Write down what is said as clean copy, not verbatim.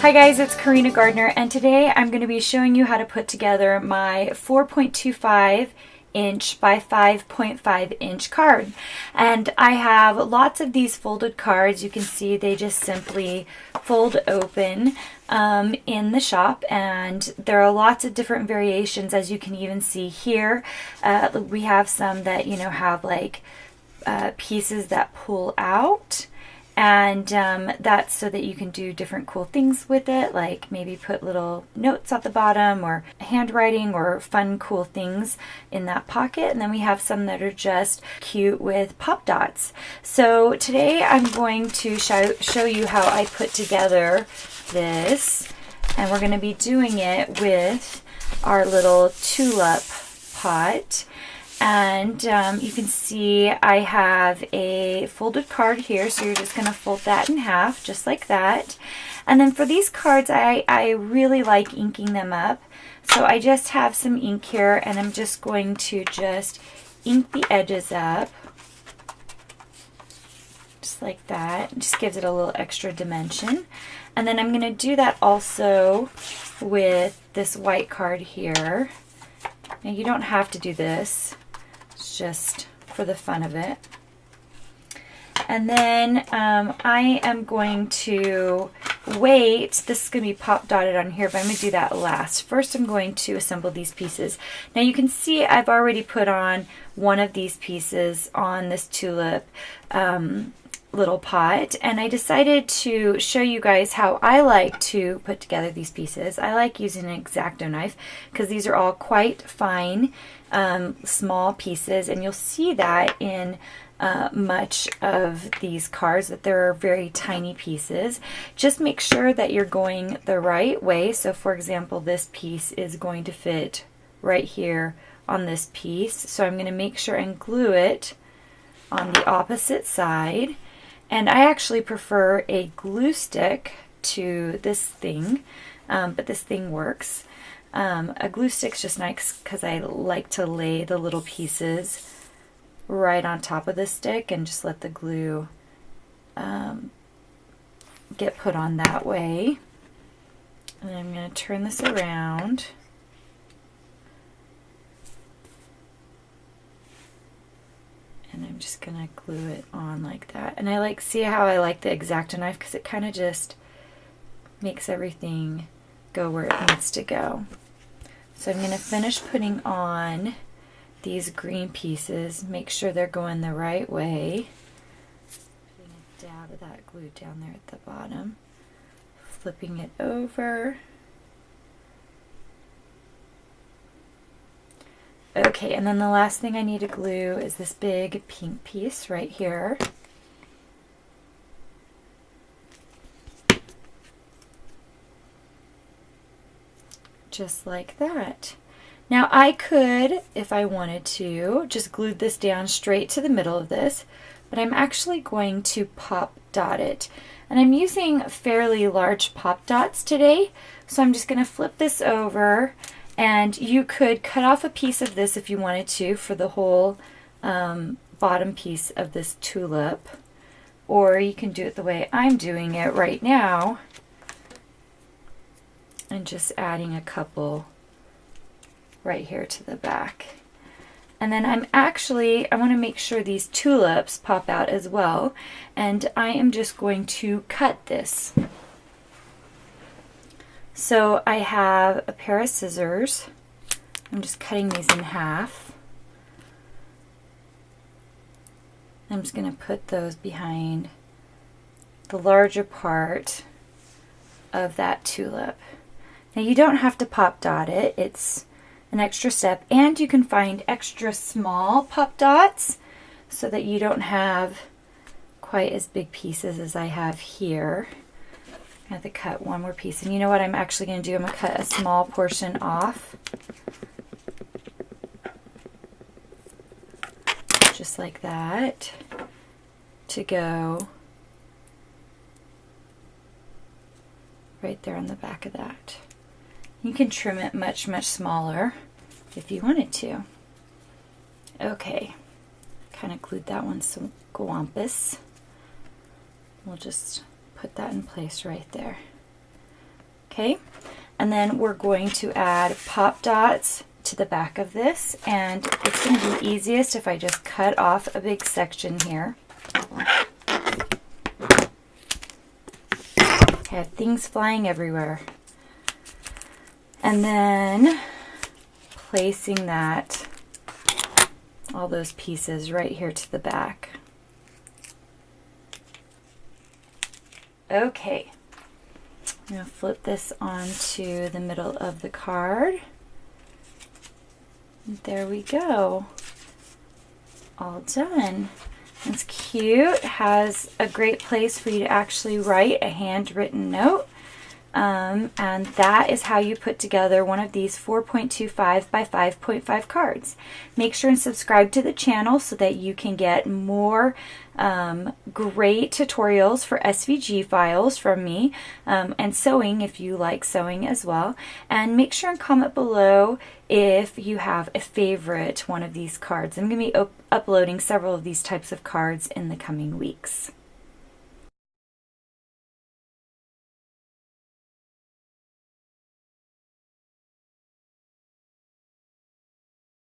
Hi guys, it's Carina Gardner, and today I'm going to be showing you how to put together my 4.25 inch by 5.5 inch card. And I have lots of these folded cards. You can see they just simply fold open in the shop, and there are lots of different variations, as you can even see here. We have some that have like pieces that pull out. And that's so that you can do different cool things with it, like maybe put little notes at the bottom or handwriting or fun, cool things in that pocket. And then we have some that are just cute with pop dots. So today I'm going to show you how I put together this. And we're going to be doing it with our little tulip pot. And you can see I have a folded card here, so you're just going to fold that in half, just like that. And then for these cards, I really like inking them up. So I just have some ink here, and I'm just going to just ink the edges up, just like that. It just gives it a little extra dimension. And then I'm going to do that also with this white card here. Now you don't have to do this. Just for the fun of it. And then I am going to wait. This is going to be pop dotted on here, but I'm going to do that last. First, I'm going to assemble these pieces. Now you can see I've already put on one of these pieces on this tulip little pot, and I decided to show you guys how I like to put together these pieces. I like using an X-Acto knife because these are all quite fine, small pieces, and you'll see that in much of these cards that there are very tiny pieces. Just make sure that you're going the right way. So for example, this piece is going to fit right here on this piece, so I'm going to make sure and glue it on the opposite side. And I actually prefer a glue stick to this thing, but this thing works. A glue stick's just nice because I like to lay the little pieces right on top of the stick and just let the glue get put on that way. And I'm going to turn this around. And I'm just going to glue it on like that. And I see how I like the X-Acto knife because it kind of just makes everything go where it needs to go. So I'm going to finish putting on these green pieces. Make sure they're going the right way. Putting a dab of that glue down there at the bottom. Flipping it over. Okay, and then the last thing I need to glue is this big pink piece right here. Just like that. Now I could, if I wanted to, just glue this down straight to the middle of this, but I'm actually going to pop dot it. And I'm using fairly large pop dots today, so I'm just going to flip this over. And you could cut off a piece of this if you wanted to for the whole bottom piece of this tulip. Or you can do it the way I'm doing it right now. And just adding a couple right here to the back. And then I want to make sure these tulips pop out as well. And I am just going to cut this. So I have a pair of scissors. I'm just cutting these in half. I'm just going to put those behind the larger part of that tulip. Now you don't have to pop dot it. It's an extra step, and you can find extra small pop dots so that you don't have quite as big pieces as I have here. I have to cut one more piece, and you know what I'm actually going to do? I'm going to cut a small portion off, just like that, to go right there on the back of that. You can trim it much, much smaller if you wanted to. Okay, kind of glued that one so gwampus. We'll just put that in place right there. Okay, and then we're going to add pop dots to the back of this, and it's going to be easiest if I just cut off a big section here. I have things flying everywhere. And then placing that, all those pieces right here to the back. Okay, I'm going to flip this onto the middle of the card. There we go. All done. It's cute. Has a great place for you to actually write a handwritten note. And that is how you put together one of these 4.25 by 5.5 cards. Make sure and subscribe to the channel so that you can get more great tutorials for SVG files from me, and sewing if you like sewing as well. And make sure and comment below if you have a favorite one of these cards. I'm going to be uploading several of these types of cards in the coming weeks.